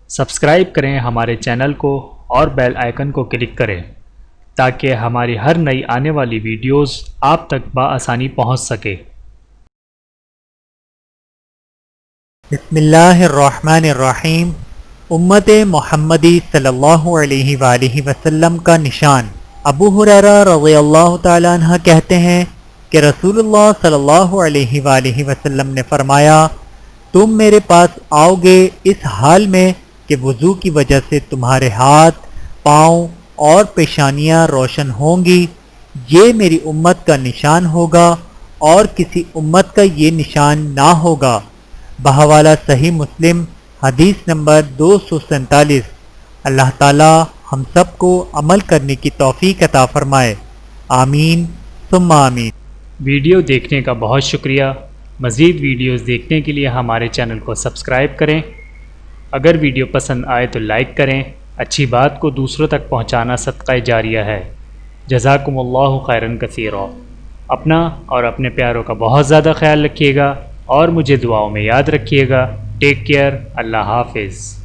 Subscribe کریں ہمارے channel کو اور بیل آئیکن کو کلک کریں تاکہ ہماری ہر نئی آنے والی ویڈیوز آپ تک بآسانی پہنچ سکے۔ بسم اللہ الرحمن الرحیم۔ امت محمدی صلی اللہ علیہ وآلہ وسلم کا نشان۔ ابو ہریرہ رضی اللہ تعالیٰ عنہ کہتے ہیں کہ رسول اللہ صلی اللہ علیہ وآلہ وسلم نے فرمایا، تم میرے پاس آؤ گے اس حال میں کہ وضو کی وجہ سے تمہارے ہاتھ، پاؤں اور پیشانیاں روشن ہوں گی۔ یہ میری امت کا نشان ہوگا اور کسی امت کا یہ نشان نہ ہوگا۔ بحوالہ صحیح مسلم، حدیث نمبر 247۔ اللہ تعالی ہم سب کو عمل کرنے کی توفیق عطا فرمائے، آمین ثم آمین۔ ویڈیو دیکھنے کا بہت شکریہ۔ مزید ویڈیوز دیکھنے کے لیے ہمارے چینل کو سبسکرائب کریں۔ اگر ویڈیو پسند آئے تو لائک کریں۔ اچھی بات کو دوسروں تک پہنچانا صدقہ جاریہ ہے۔ جزاکم اللہ خیرا کثیرا۔ اپنا اور اپنے پیاروں کا بہت زیادہ خیال رکھیے گا اور مجھے دعاؤں میں یاد رکھیے گا۔ Take care. اللہ حافظ۔